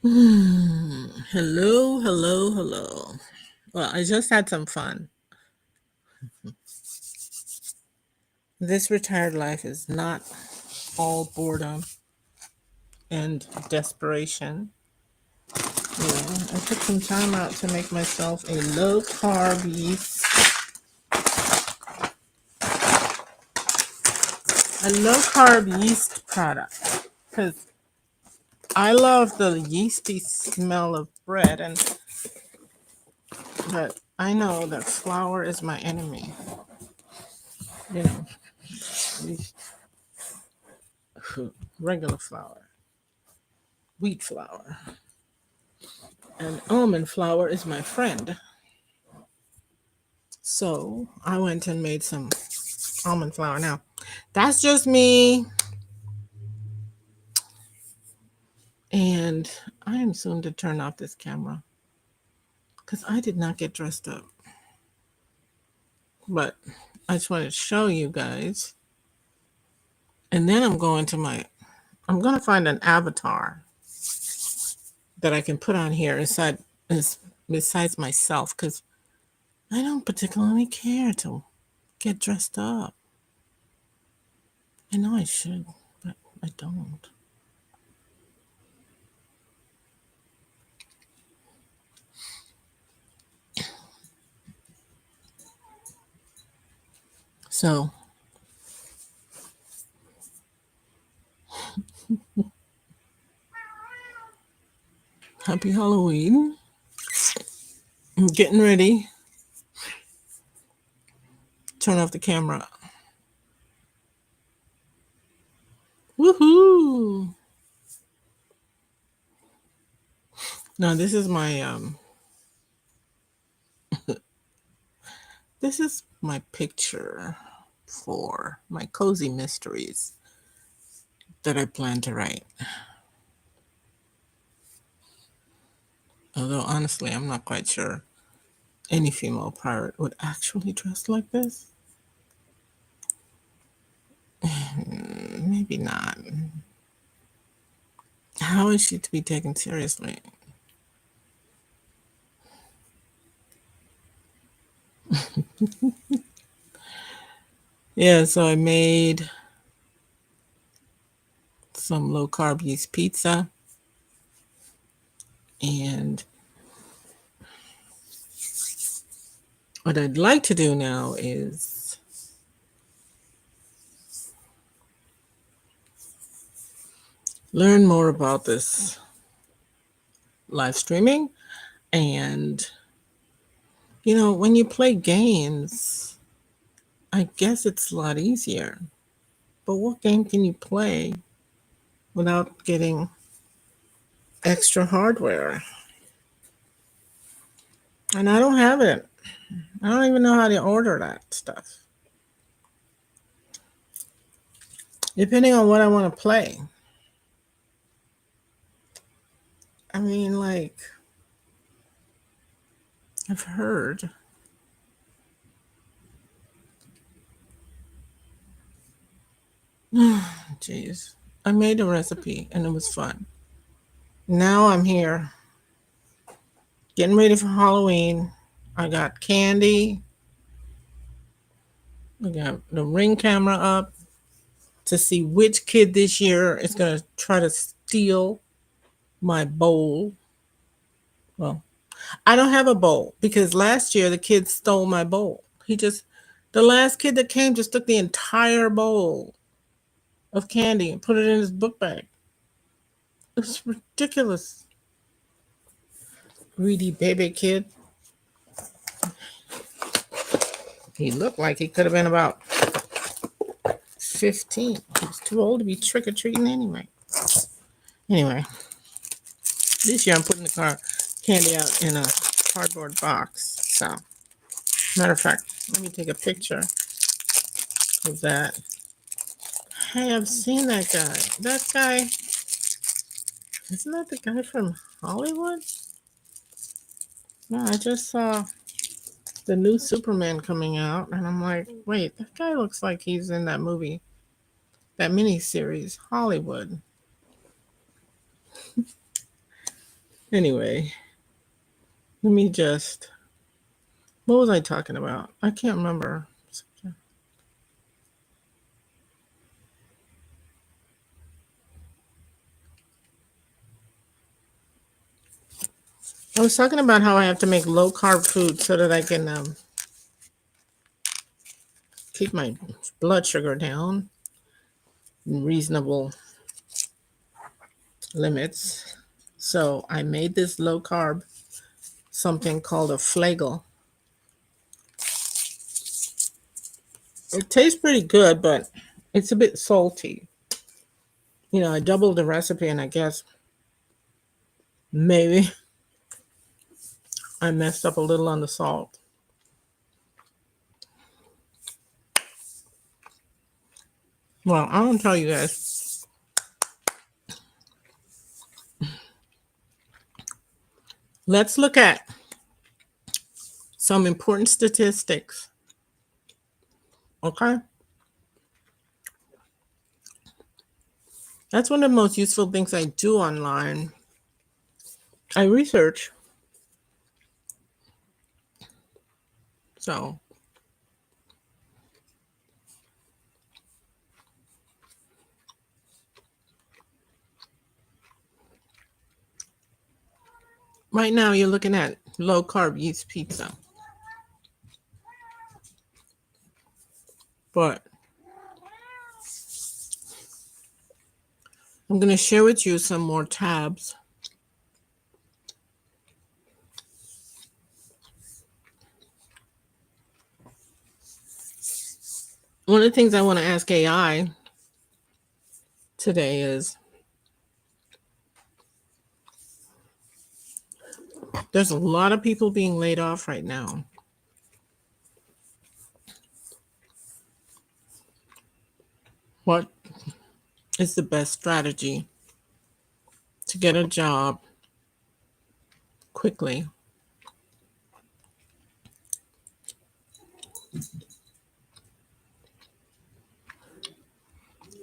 Hello, hello, hello. Well, I just had some fun. This retired life is not all boredom and desperation. I took some time out to make myself a low carb yeast product because I love the yeasty smell of bread, but I know that flour is my enemy. You know, regular flour, wheat flour, and almond flour is my friend. So I went and made some almond flour. Now, that's just me, and I am soon to turn off this camera because I did not get dressed up. But I just wanted to show you guys. And then I'm going to find an avatar that I can put on here besides myself because I don't particularly care to get dressed up. I know I should, but I don't. So, happy Halloween. I'm getting ready. Turn off the camera. Woohoo! Now this is my picture for my cozy mysteries that I plan to write. Although honestly, I'm not quite sure any female pirate would actually dress like this. Maybe not. How is she to be taken seriously? Yeah, so I made some low carb yeast pizza, and what I'd like to do now is learn more about this live streaming. And when you play games, I guess it's a lot easier. But what game can you play without getting extra hardware? And I don't have it. I don't even know how to order that stuff. Depending on what I want to play. I mean, like, I've heard. Jeez. I made a recipe and it was fun. Now I'm here getting ready for Halloween. I got candy. I got the ring camera up to see which kid this year is going to try to steal my bowl. Well, I don't have a bowl because last year the kid stole my bowl. The last kid that came just took the entire bowl of candy and put it in his book bag. It was ridiculous. Greedy baby kid. He looked like he could have been about 15. He was too old to be trick or treating anyway. Anyway, this year I'm putting the candy out in a cardboard box. So, matter of fact, let me take a picture of that. Hey, I've seen that guy. That guy, isn't that the guy from Hollywood? No, I just saw the new Superman coming out, and I'm like, wait, that guy looks like he's in that movie, that miniseries, Hollywood. Anyway, let me just. What was I talking about? I can't remember. I was talking about how I have to make low carb food so that I can keep my blood sugar down in reasonable limits. So I made this low carb something called a flagel. It tastes pretty good, but it's a bit salty. You know, I doubled the recipe and I guess maybe I messed up a little on the salt. Well, I want to tell you guys, let's look at some important statistics. Okay? That's one of the most useful things I do online. I research. So, right now you're looking at low carb yeast pizza. But I'm going to share with you some more tabs. One of the things I want to ask AI today is there's a lot of people being laid off right now. What is the best strategy to get a job quickly?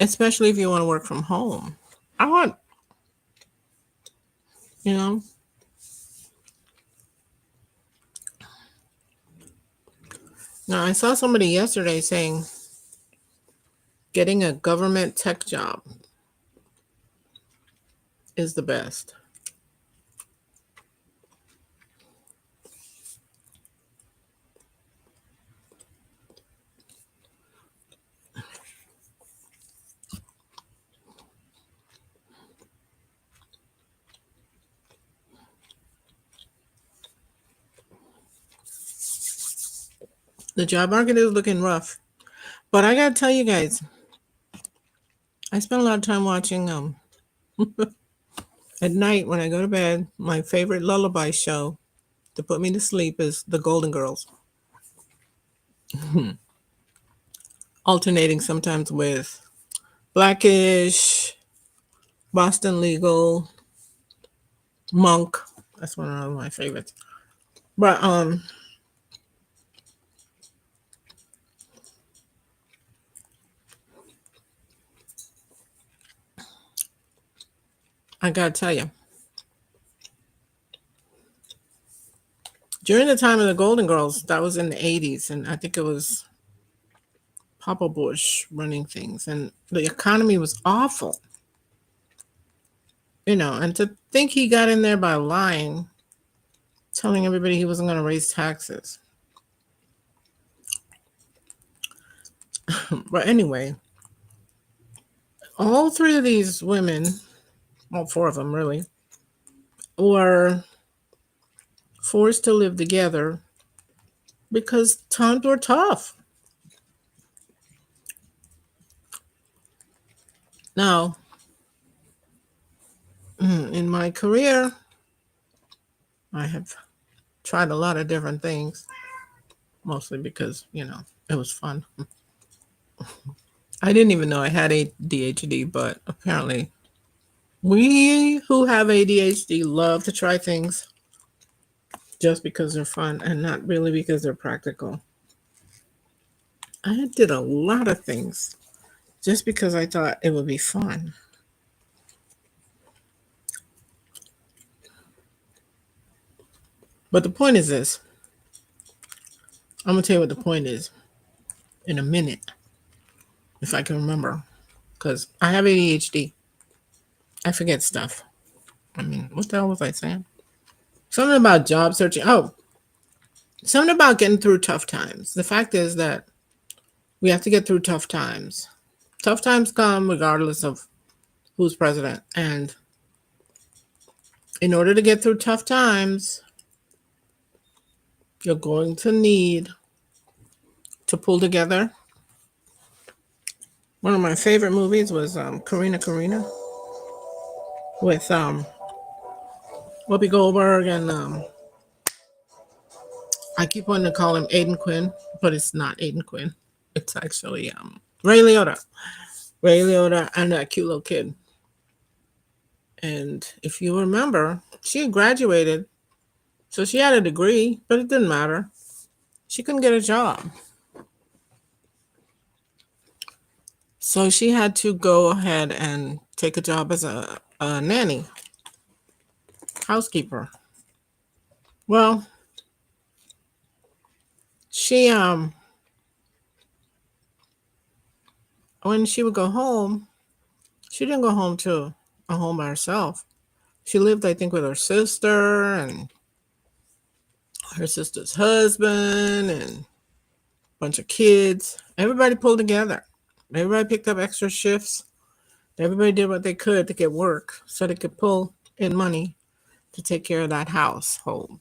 Especially if you want to work from home. I want, you know, now I saw somebody yesterday saying getting a government tech job is the best. The job market is looking rough. But I gotta tell you guys, I spend a lot of time watching at night when I go to bed, my favorite lullaby show to put me to sleep is The Golden Girls. Alternating sometimes with Blackish, Boston Legal, Monk. That's one of my favorites. But I gotta tell you, during the time of the Golden Girls, that was in the 80s, and I think it was Papa Bush running things, and the economy was awful. You know, and to think he got in there by lying, telling everybody he wasn't going to raise taxes. But anyway, all three of these women, all four of them really, were forced to live together because times were tough. Now, in my career, I have tried a lot of different things, mostly because, you know, it was fun. I didn't even know I had ADHD, but apparently we who have ADHD love to try things just because they're fun and not really because they're practical. I did a lot of things just because I thought it would be fun. But the point is this. I'm going to tell you what the point is in a minute, if I can remember. Because I have ADHD. I forget stuff. I mean, what the hell was I saying? Something about job searching. Oh, something about getting through tough times. The fact is that we have to get through tough times. Tough times come regardless of who's president. And in order to get through tough times, you're going to need to pull together. One of my favorite movies was Karina with Whoopi Goldberg and I keep wanting to call him Aiden Quinn, but it's not Aiden Quinn. It's actually Ray Liotta. Ray Liotta and that cute little kid. And if you remember, she had graduated, so she had a degree, but it didn't matter. She couldn't get a job. So she had to go ahead and take a job as a nanny, housekeeper. Well, she when she would go home, she didn't go home to a home by herself. She lived, I think, with her sister and her sister's husband and a bunch of kids. Everybody pulled together. Everybody picked up extra shifts. Everybody did what they could to get work so they could pull in money to take care of that household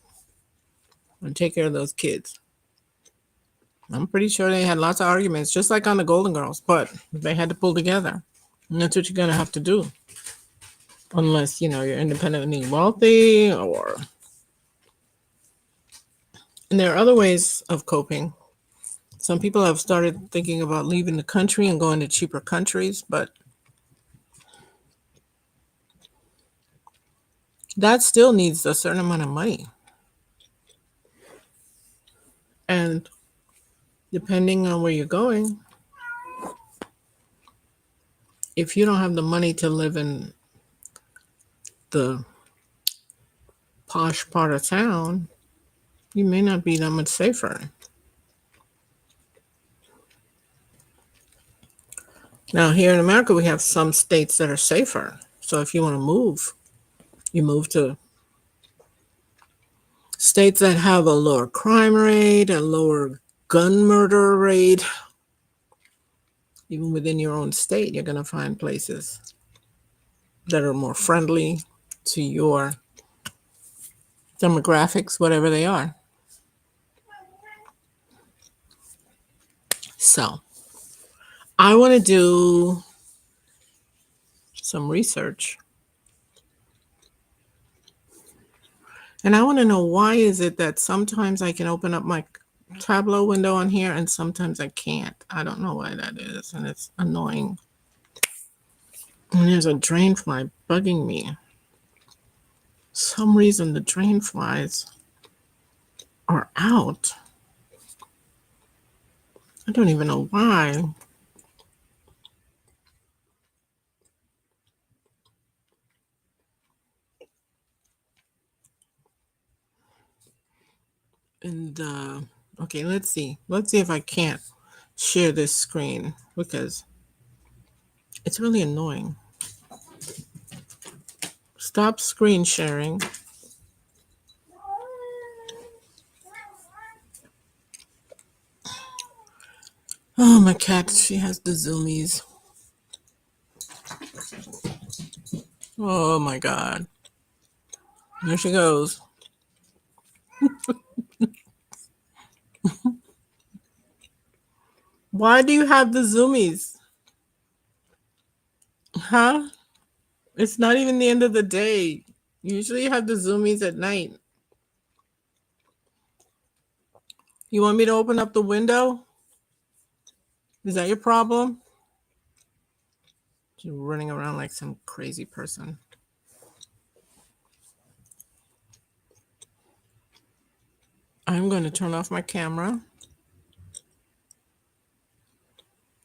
and take care of those kids. I'm pretty sure they had lots of arguments, just like on the Golden Girls, but they had to pull together. And that's what you're going to have to do. Unless, you're independently wealthy or... And there are other ways of coping. Some people have started thinking about leaving the country and going to cheaper countries, but that still needs a certain amount of money. And depending on where you're going, if you don't have the money to live in the posh part of town, you may not be that much safer. Now, here in America, we have some states that are safer. So if you want to move, you move to states that have a lower crime rate, a lower gun murder rate. Even within your own state, you're going to find places that are more friendly to your demographics, whatever they are. So I want to do some research. And I want to know, why is it that sometimes I can open up my Tableau window on here and sometimes I can't. I don't know why that is, and it's annoying. And there's a drain fly bugging me. Some reason the drain flies are out. I don't even know why. And okay, let's see if I can't share this screen, because it's really annoying. Stop screen sharing. Oh, my cat, she has the zoomies. Oh my God. There she goes. Why do you have the zoomies? Huh? It's not even the end of the day. Usually you have the zoomies at night. You want me to open up the window? Is that your problem? You're running around like some crazy person. I'm going to turn off my camera.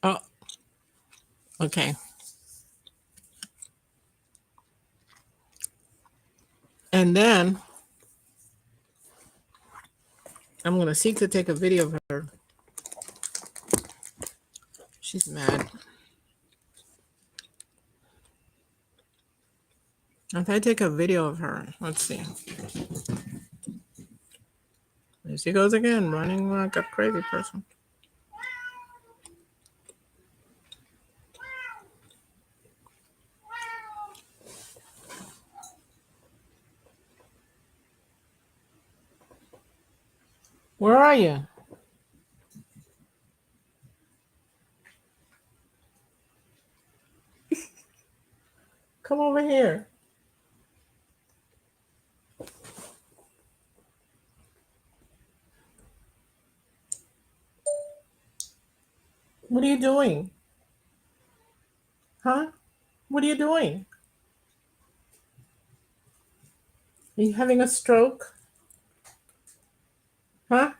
Oh, okay. And then I'm going to seek to take a video of her. She's mad. If I take a video of her, let's see. There she goes again, running like a crazy person. Where are you? Come over here. What are you doing? Huh? What are you doing? Are you having a stroke? Huh?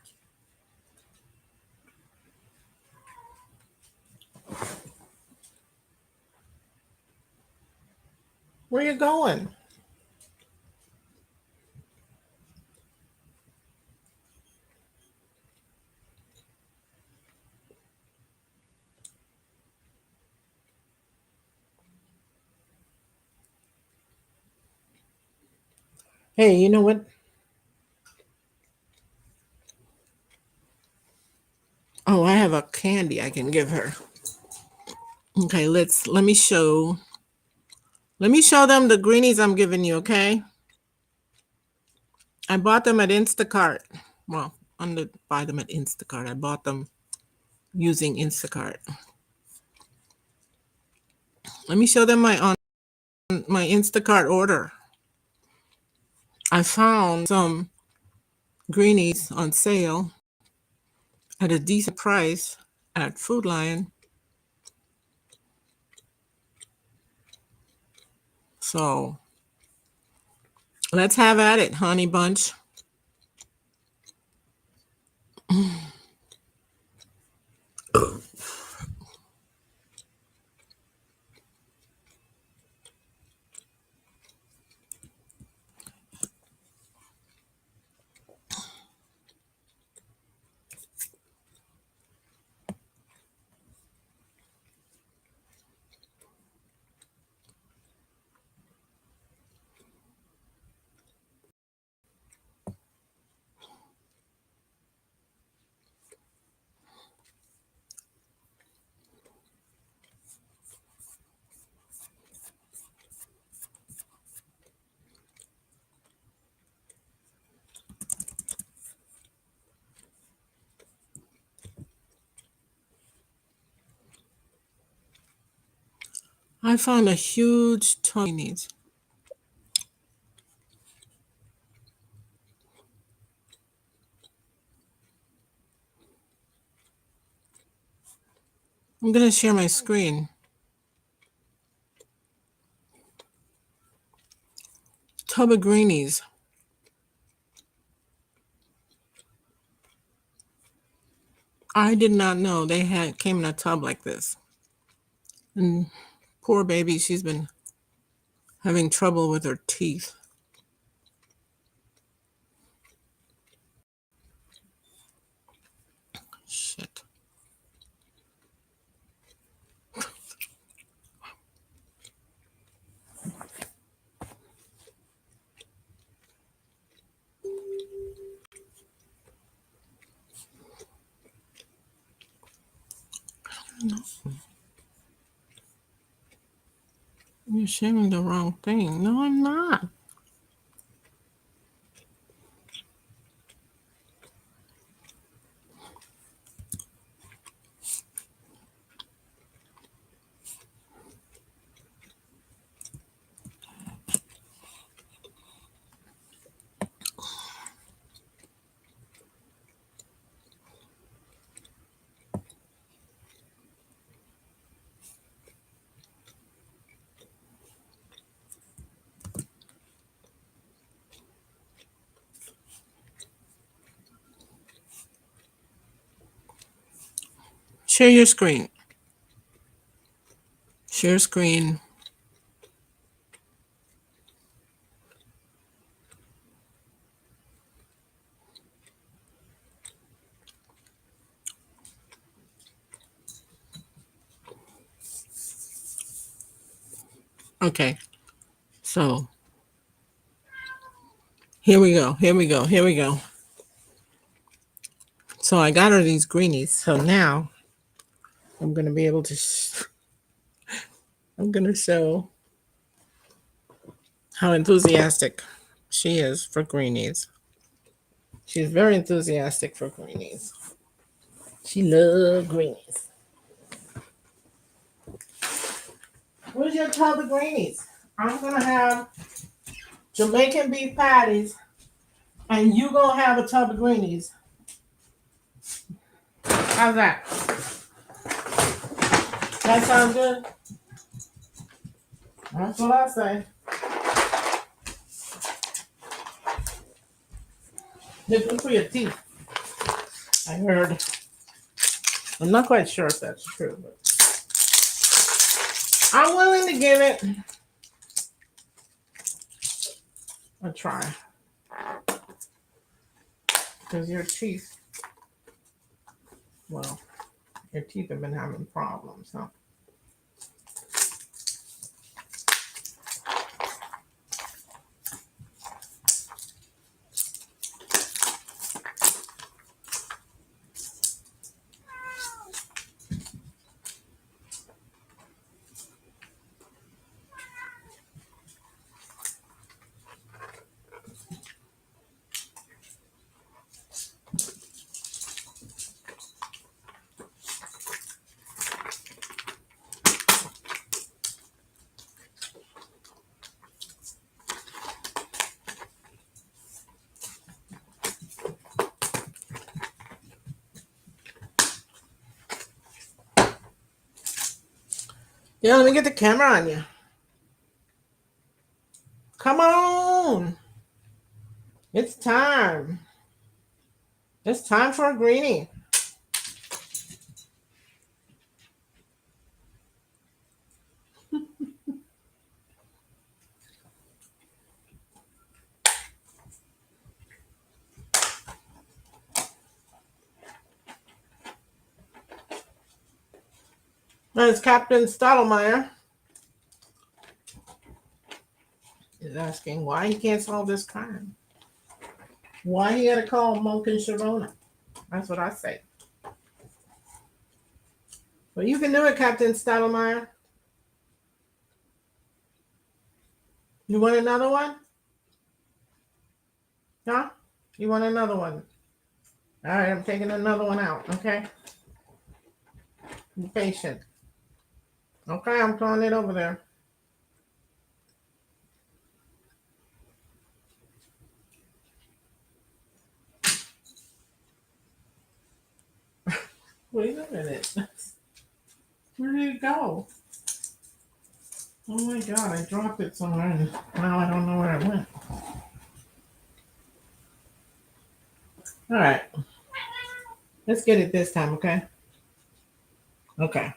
Where are you going? Hey, you know what? Oh, I have a candy I can give her. Okay, let me show them the greenies I'm giving you, okay? I bought them at Instacart. Well, buy them at Instacart. I bought them using Instacart. Let me show them my Instacart order. I found some greenies on sale at a decent price at Food Lion. So let's have at it, honey bunch. I found a huge ton of greenies. I'm going to share my screen. Tub of greenies. I did not know they came in a tub like this. And poor baby, she's been having trouble with her teeth. Shit. You're sharing the wrong thing. No, I'm not. Share your screen. Share screen. Okay, so here we go. Here we go. Here we go. So I got her these greenies. So now I'm gonna be able to. I'm gonna show how enthusiastic she is for greenies. She's very enthusiastic for greenies. She loves greenies. Where's your tub of greenies? I'm gonna have Jamaican beef patties, and you gonna have a tub of greenies. How's that? That sound good? That's what I say. They're good for your teeth. I heard. I'm not quite sure if that's true, but I'm willing to give it a try. Because your teeth, well, your teeth have been having problems, huh? Yeah, let me get the camera on you. Come on. It's time. It's time for a greenie. That's Captain Stottlemyre is asking why he can't solve this crime. Why he had to call Monk and Sharona. That's what I say. Well, you can do it, Captain Stottlemyre. You want another one? Huh? You want another one? All right, I'm taking another one out, okay? Be patient. Okay, I'm throwing it over there. Wait a minute. Where did it go? Oh my god, I dropped it somewhere and now I don't know where it went. All right. Let's get it this time, okay? Okay.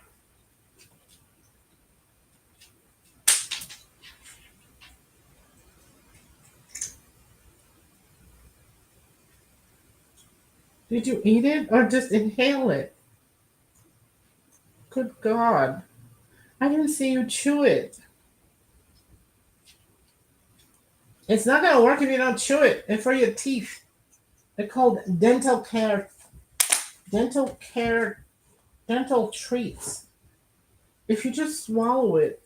Did you eat it or just inhale it? Good God. I didn't see you chew it. It's not going to work if you don't chew it. It's for your teeth. They're called dental care, dental treats. If you just swallow it,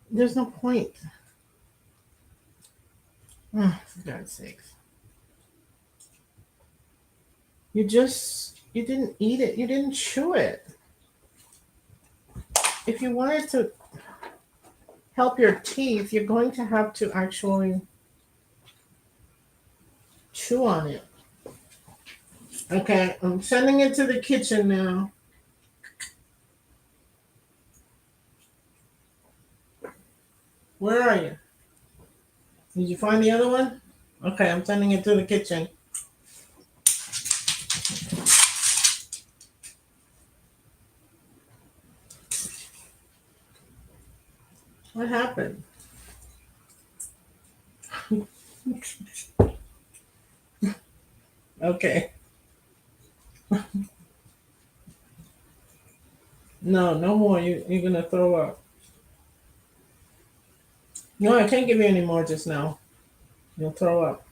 there's no point. Oh, for God's sakes. You didn't eat it. You didn't chew it. If you wanted to help your teeth, you're going to have to actually chew on it. Okay, I'm sending it to the kitchen now. Where are you? Did you find the other one? Okay, I'm sending it to the kitchen. What happened? Okay. No, no more. You're gonna throw up. No, I can't give you any more just now. You'll throw up.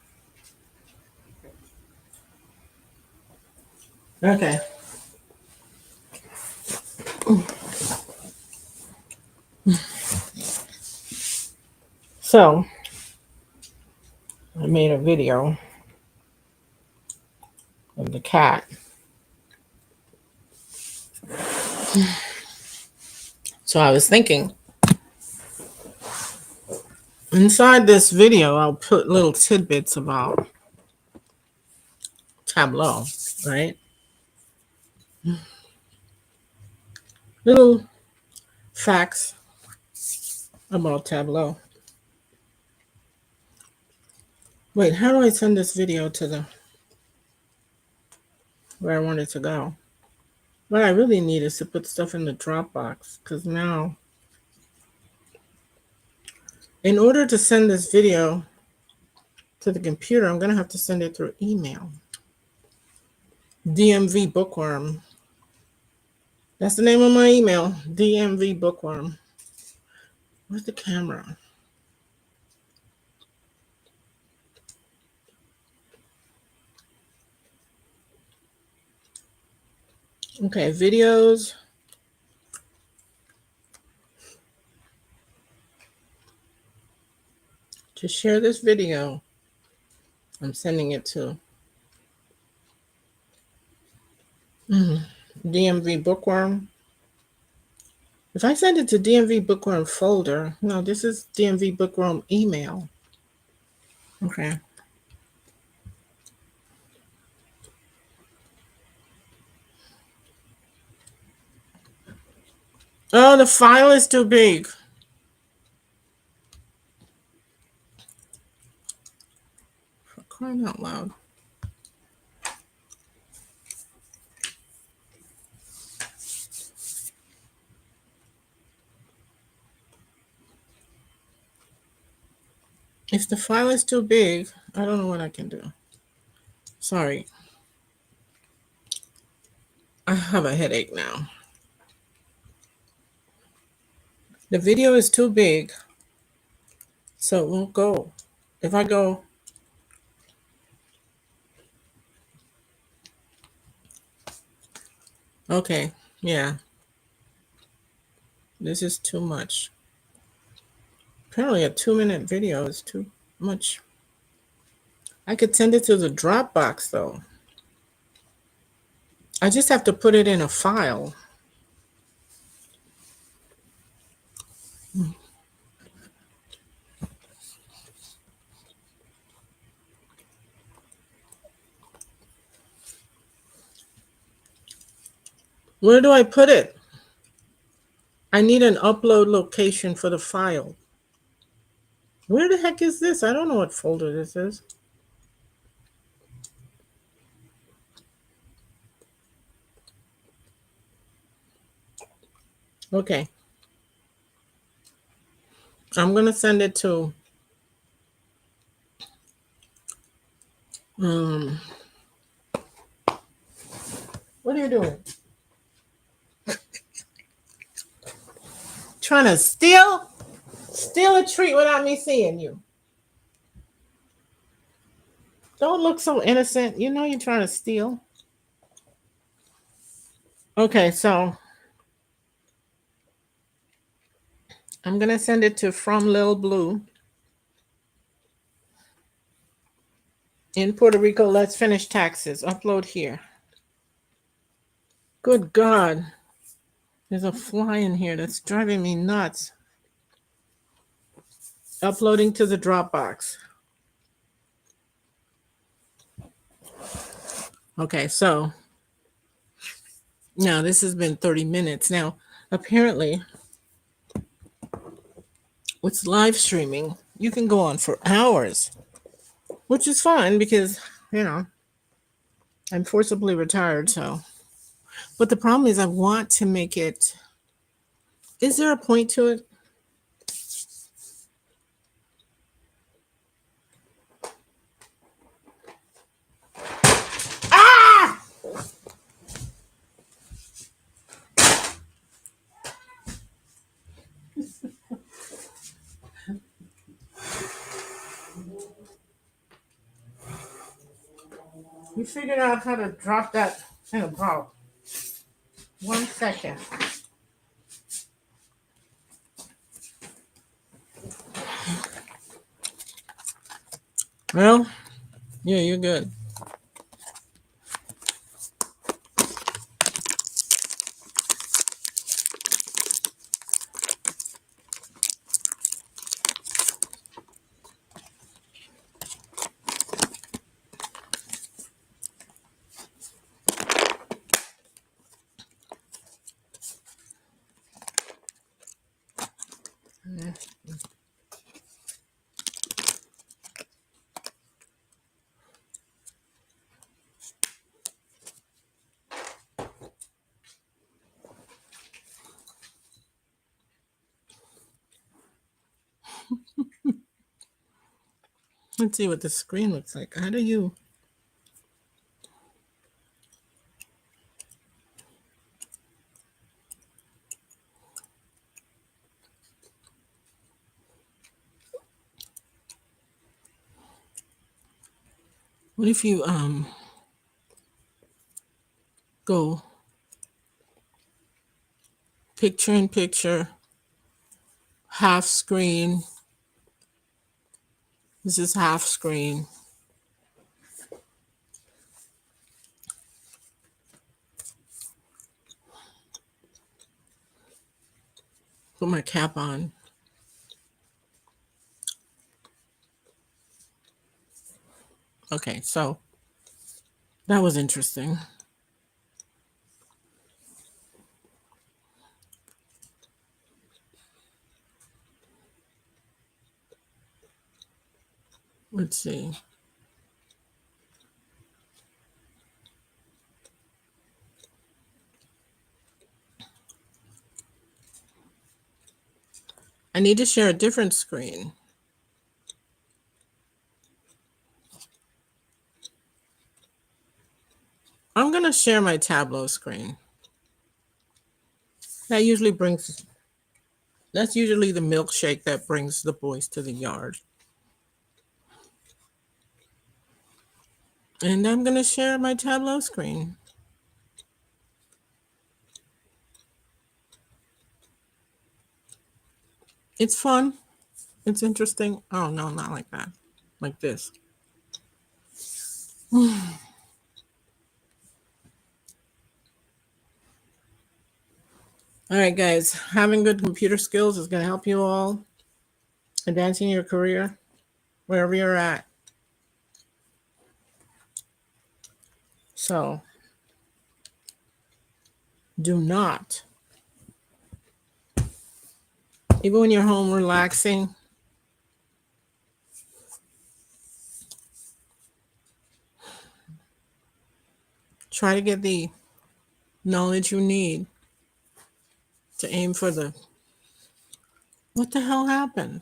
Okay. So, I made a video of the cat. So I was thinking, inside this video, I'll put little tidbits about Tableau, right? Little facts about Tableau. Wait, how do I send this video to the where I want it to go? What I really need is to put stuff in the Dropbox, because now, in order to send this video to the computer, I'm going to have to send it through email. DMV Bookworm. That's the name of my email, DMV Bookworm. Where's the camera? Okay, videos. To share this video, I'm sending it to DMV Bookworm. If I send it to DMV Bookworm folder, no, this is DMV Bookworm email. Okay. Oh, the file is too big. For crying out loud. If the file is too big, I don't know what I can do. Sorry. I have a headache now. The video is too big, so it won't go. If I go, okay, yeah, this is too much. Apparently a 2-minute video is too much. I could send it to the Dropbox though. I just have to put it in a file. Where do I put it? I need an upload location for the file. Where the heck is this? I don't know what folder this is. Okay. I'm going to send it to what are you doing? Trying to steal a treat without me seeing you. Don't look so innocent. You know you're trying to steal. Okay, so I'm going to send it to From Lil Blue. In Puerto Rico, let's finish taxes. Upload here. Good God. There's a fly in here that's driving me nuts. Uploading to the Dropbox. Okay, so now this has been 30 minutes. Now, apparently, with live streaming, you can go on for hours, which is fine because, you know, I'm forcibly retired, so. But the problem is I want to make it. Is there a point to it? Ah! We figured out how to drop that in a bottle. 1 second. Well, yeah, you're good. Let's see what the screen looks like. How do you? What if you go picture in picture, half screen? This is half screen. Put my cap on. Okay, so that was interesting. Let's see. I need to share a different screen. I'm going to share my Tableau screen. That usually brings, that's usually the milkshake that brings the boys to the yard. And I'm going to share my Tableau screen. It's fun. It's interesting. Oh, no, not like that. Like this. All right, guys. Having good computer skills is going to help you all advancing your career wherever you're at. So do not, even when you're home relaxing, try to get the knowledge you need to aim for the. What the hell happened?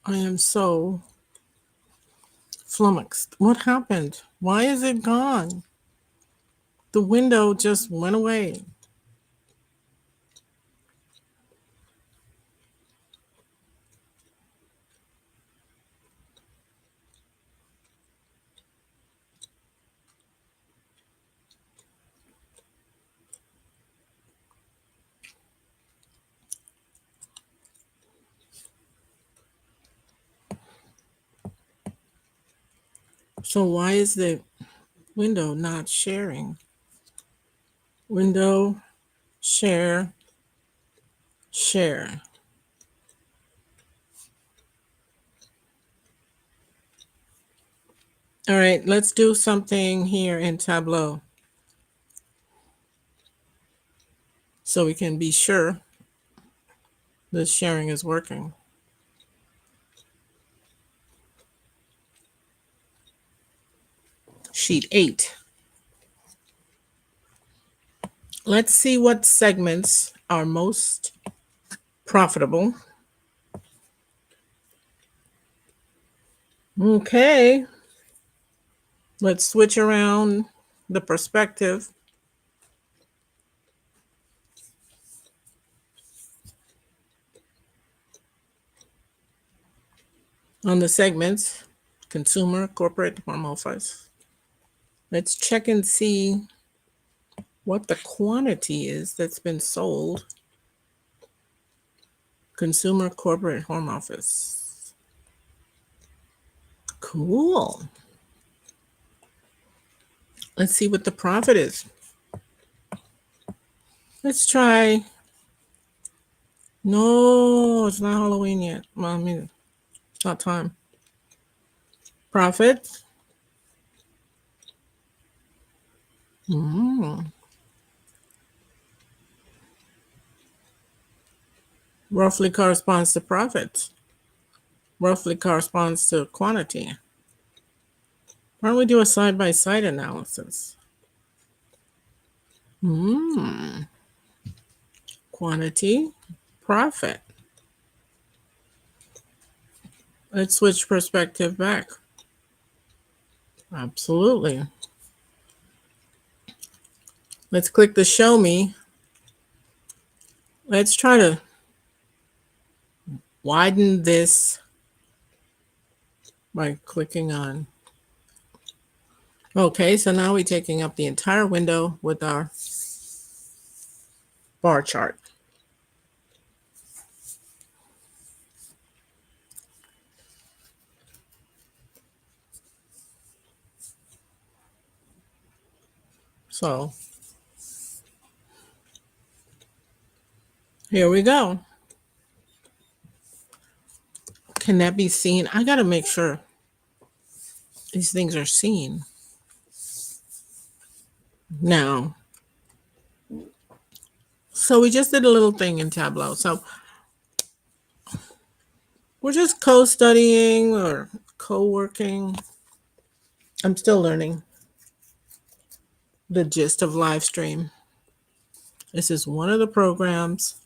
I am so flummoxed. What happened? Why is it gone? The window just went away. So why is the window not sharing? Window, share, share. All right, let's do something here in Tableau so we can be sure the sharing is working. Sheet 8. Let's see what segments are most profitable. Okay. Let's switch around the perspective. On the segments, consumer, corporate, home office. Let's check and see what the quantity is that's been sold. Consumer, corporate, home office. Cool. Let's see what the profit is. Let's try. No, it's not Halloween yet. Well, I mean, it's not time. Profit. Roughly corresponds to profit. Roughly corresponds to quantity. Why don't we do a side-by-side analysis? Quantity, profit. Let's switch perspective back. Absolutely. Let's click the show me. Let's try to widen this by clicking on. Okay, so now we're taking up the entire window with our bar chart. So here we go. Can that be seen? I got to make sure these things are seen. Now, so we just did a little thing in Tableau. So we're just co-studying or co-working. I'm still learning the gist of Livestream. This is one of the programs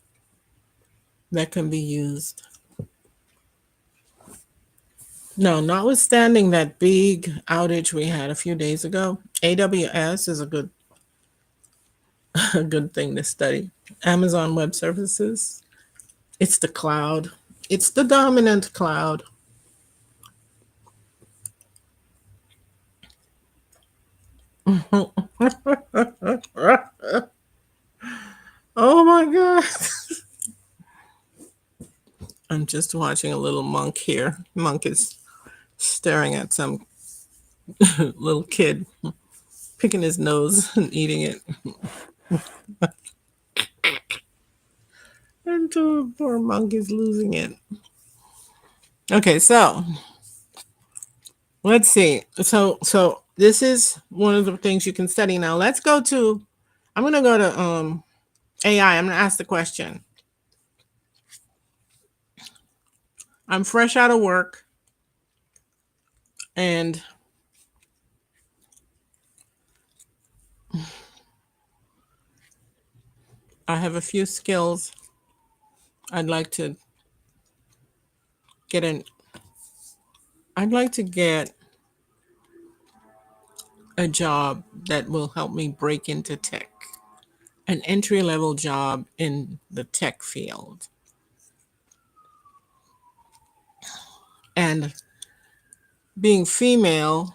that can be used. No, notwithstanding that big outage we had a few days ago, AWS is a good a good thing to study. Amazon Web Services, it's the cloud. It's the dominant cloud. Oh my God. I'm just watching a little monk here. Monk is staring at some little kid, picking his nose and eating it. And the poor monk is losing it. Okay, so let's see. So this is one of the things you can study. Now let's go to. I'm gonna go to AI. I'm gonna ask the question. I'm fresh out of work, and I have a few skills I'd like to get in. I'd like to get a job that will help me break into tech, an entry level job in the tech field. And being female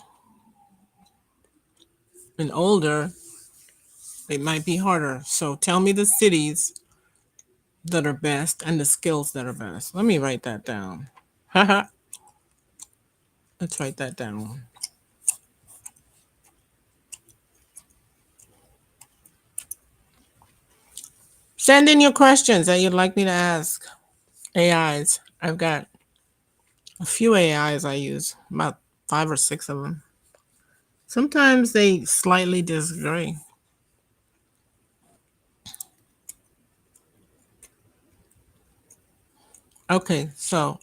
and older, it might be harder. So tell me the cities that are best and the skills that are best. Let me write that down. Haha. Let's write that down. Send in your questions that you'd like me to ask. AIs. I've got a few AIs I use, about 5 or 6 of them. Sometimes they slightly disagree. Okay, so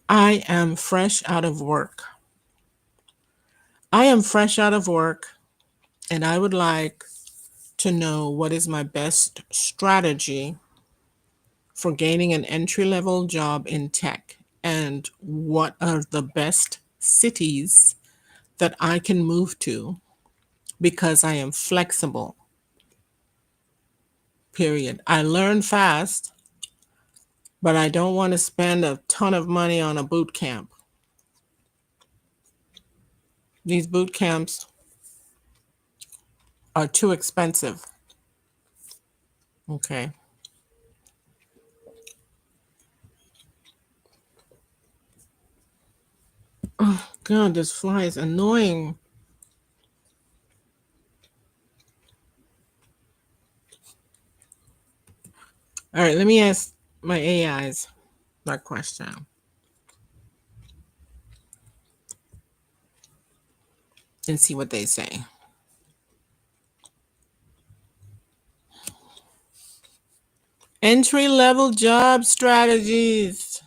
I am fresh out of work. I am fresh out of work and I would like to know what is my best strategy for gaining an entry level job in tech and what are the best cities that I can move to because I am flexible. Period. I learn fast, but I don't want to spend a ton of money on a boot camp. These boot camps are too expensive. Okay. Oh, God, this fly is annoying. All right, let me ask my AIs that question and see what they say. Entry level job strategies.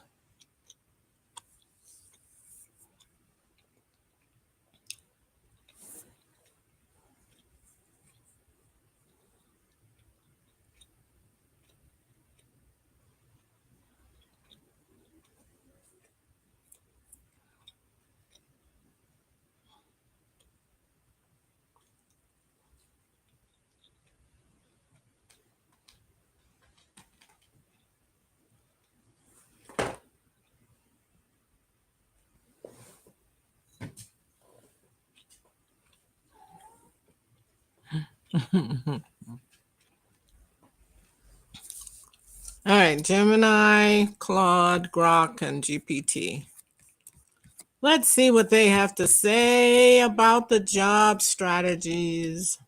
All right, Gemini, Claude, Grok, and GPT. Let's see what they have to say about the job strategies.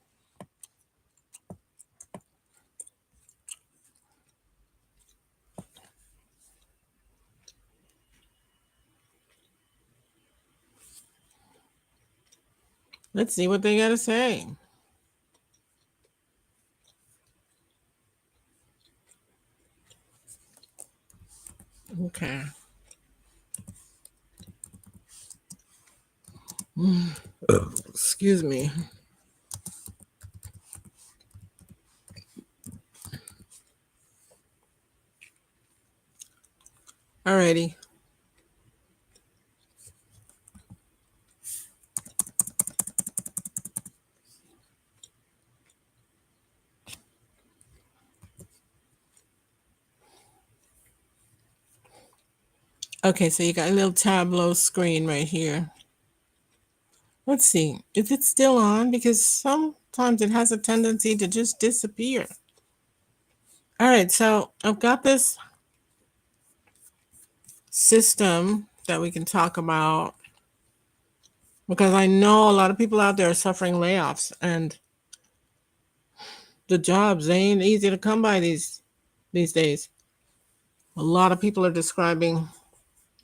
Let's see what they got to say. Okay. Excuse me. Alrighty. Okay, so you got a little Tableau screen right here. Let's see. Is it still on? Because sometimes it has a tendency to just disappear. All right, so I've got this system that we can talk about because I know a lot of people out there are suffering layoffs and the jobs, they ain't easy to come by these days. A lot of people are describing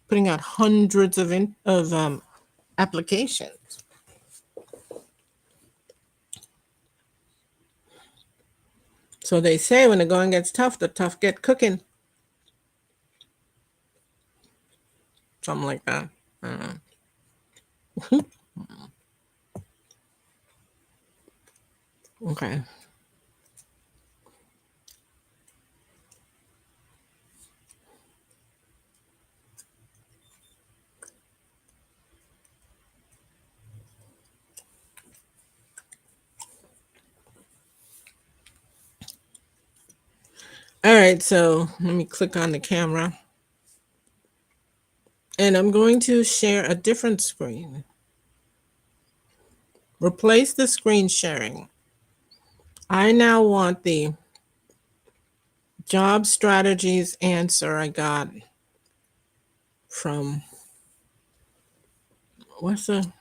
putting out hundreds of applications. So they say when the going gets tough, the tough get cooking. Something like that. I don't know. Okay. All right, so let me click on the camera. And I'm going to share a different screen. Replace the screen sharing. I now want the job strategies answer I got from what's the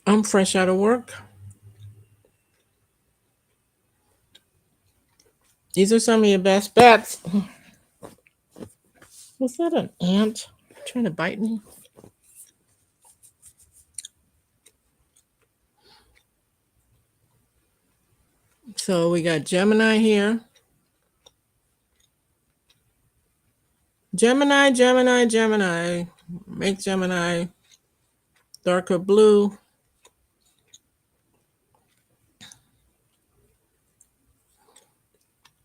I'm fresh out of work. These are some of your best bets. Was that an ant trying to bite me? So we got Gemini here. Gemini, Gemini, Gemini. Make Gemini darker blue.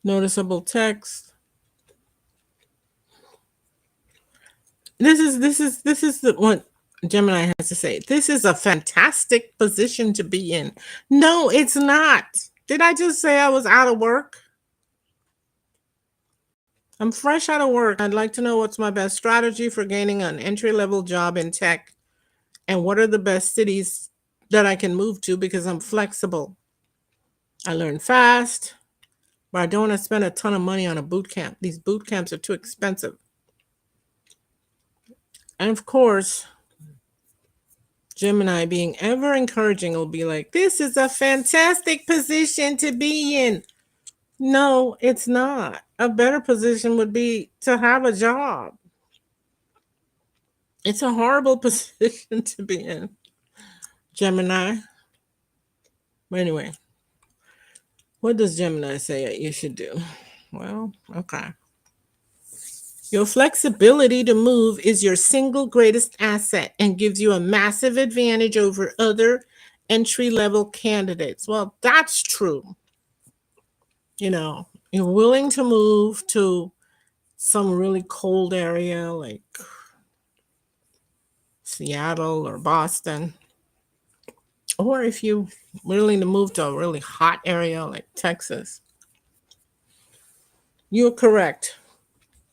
Noticeable text. This is the what Gemini has to say. This is a fantastic position to be in. No, it's not. Did I just say I was out of work? I'm fresh out of work. I'd like to know what's my best strategy for gaining an entry-level job in tech and what are the best cities that I can move to because I'm flexible. I learn fast, but I don't want to spend a ton of money on a boot camp. These boot camps are too expensive. And of course, Gemini being ever encouraging will be like, this is a fantastic position to be in. No, it's not. A better position would be to have a job. It's a horrible position to be in, Gemini. But anyway, what does Gemini say you should do? Well, okay. Your flexibility to move is your single greatest asset and gives you a massive advantage over other entry-level candidates. Well, that's true. You're willing to move to some really cold area like Seattle or Boston. Or if you're willing to move to a really hot area like Texas, you're correct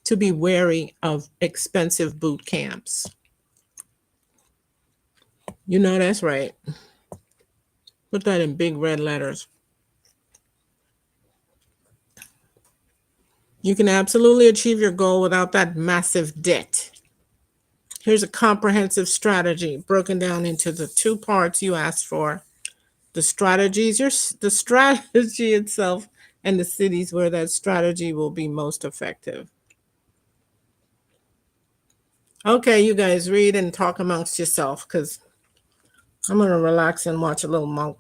to be wary of expensive boot camps. That's right. Put that in big red letters. You can absolutely achieve your goal without that massive debt. Here's a comprehensive strategy broken down into the two parts you asked for. The strategy itself and the cities where that strategy will be most effective. Okay, you guys read and talk amongst yourself because I'm going to relax and watch a little Monk.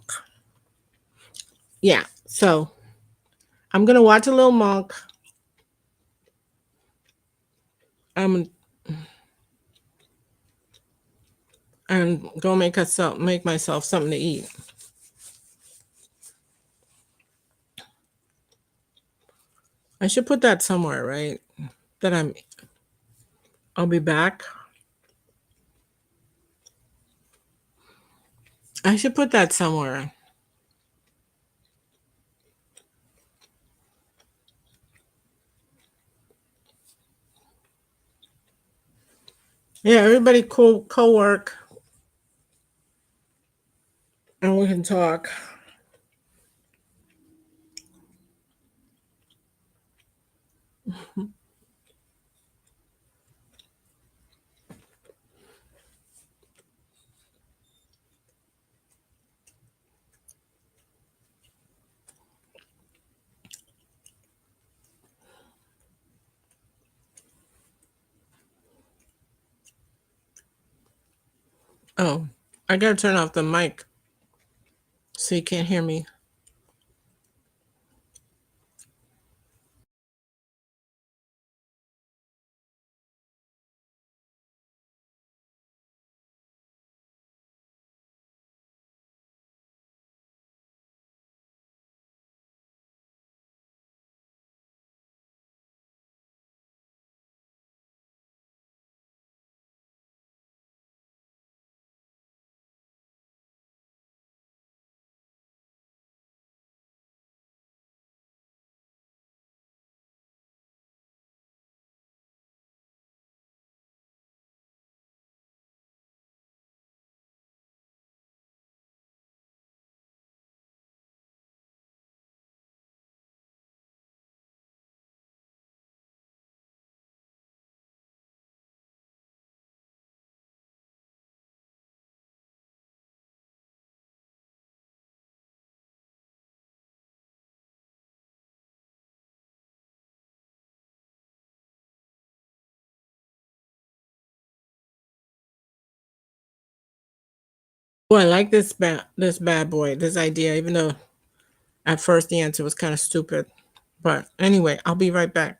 Yeah, so I'm going to watch a little Monk. I'm and go make myself something to eat. I should put that somewhere, right? That I'll be back. I should put that somewhere. Yeah, everybody co-work and we can talk. Oh, I gotta turn off the mic so you can't hear me. Oh, I like this bad boy, this idea, even though At first, the answer was kind of stupid. But anyway, I'll be right back.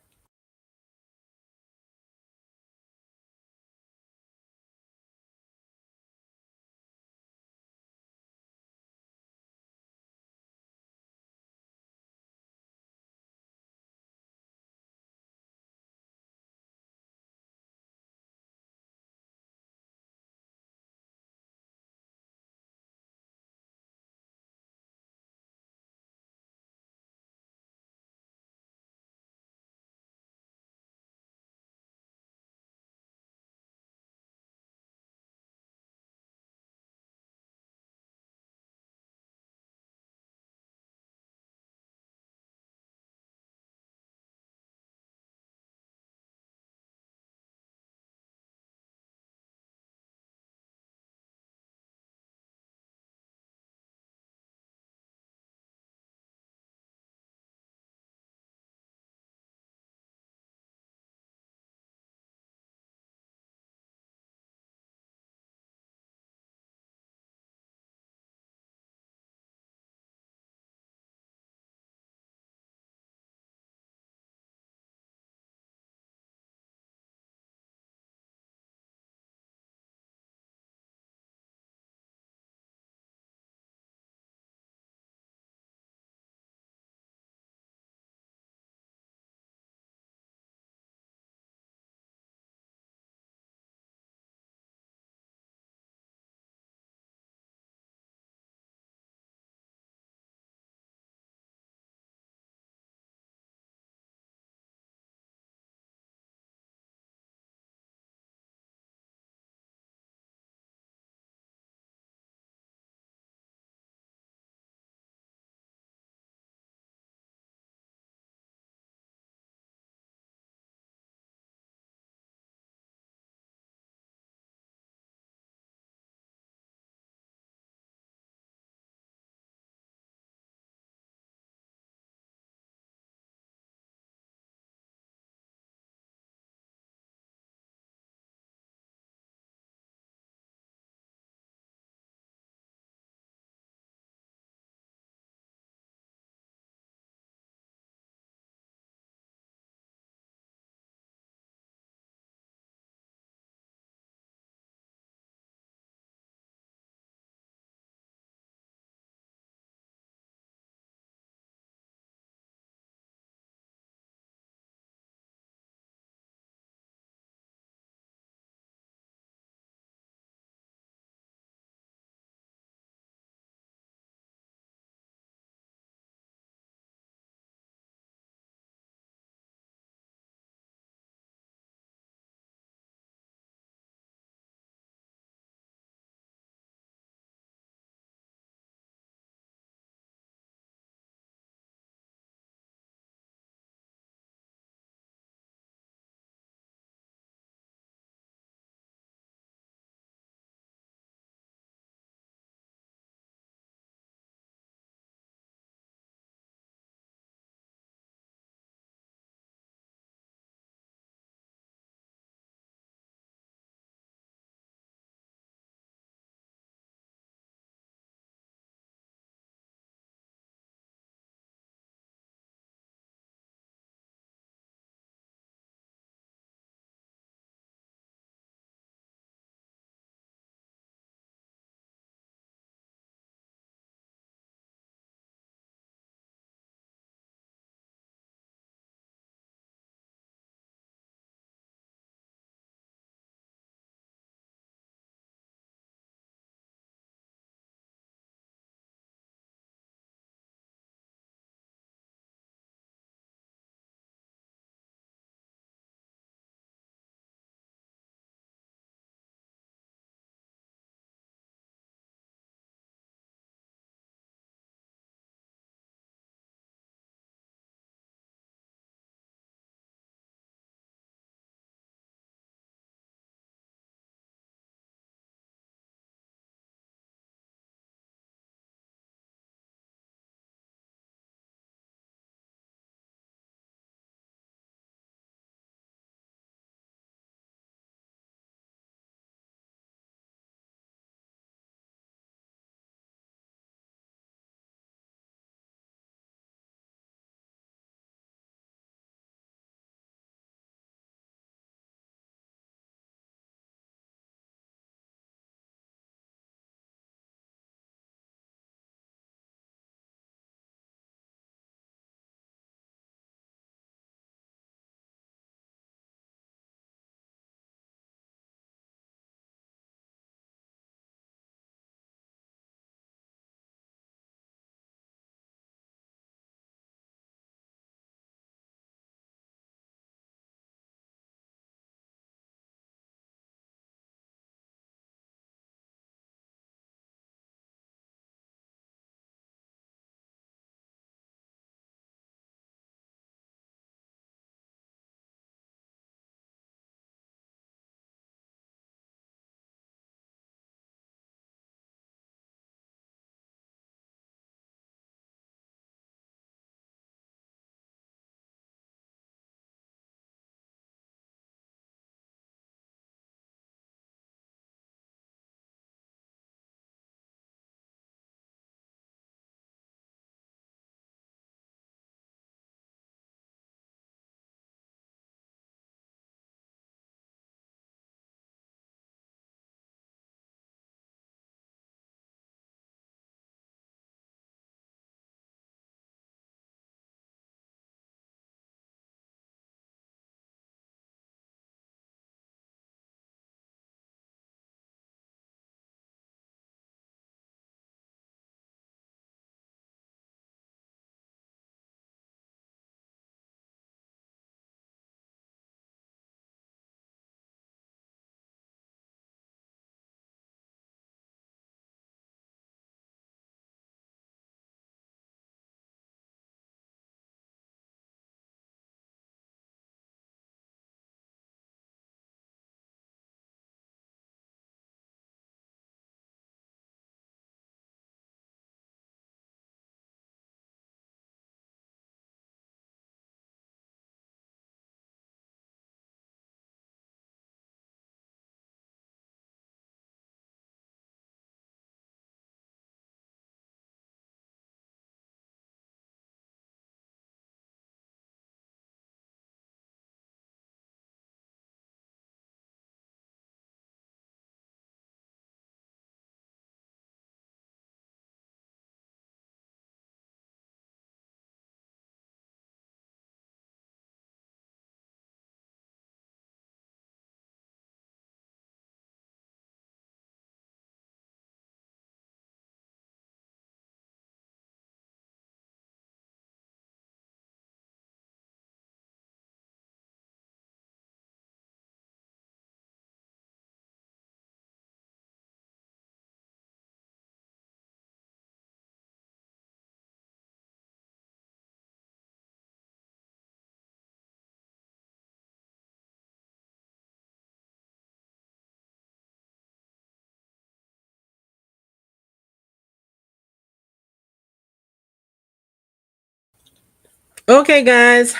Okay, guys.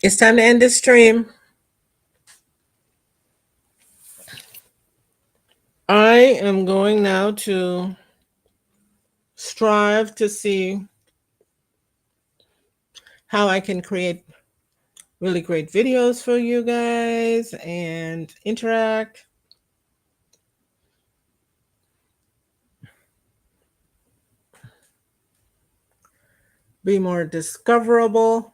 It's time to end this stream. I am going now to strive to see how I can create really great videos for you guys and interact. Be more discoverable.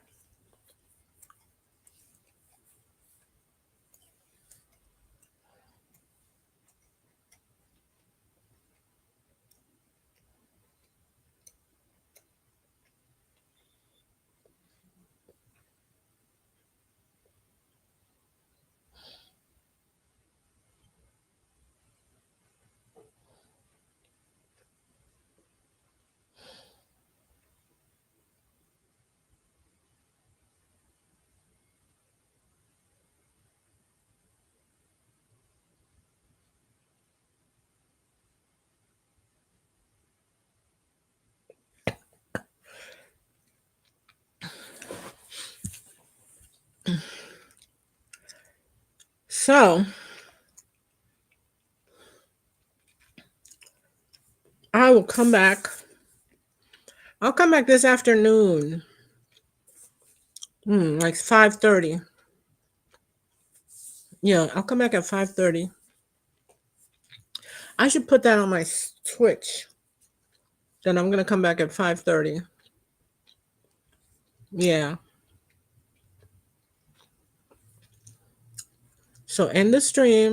So I will come back. I'll come back this afternoon. Like 5:30. Yeah, I'll come back at 5:30. I should put that on my Twitch. Then I'm gonna come back at 5:30. Yeah. So end the stream.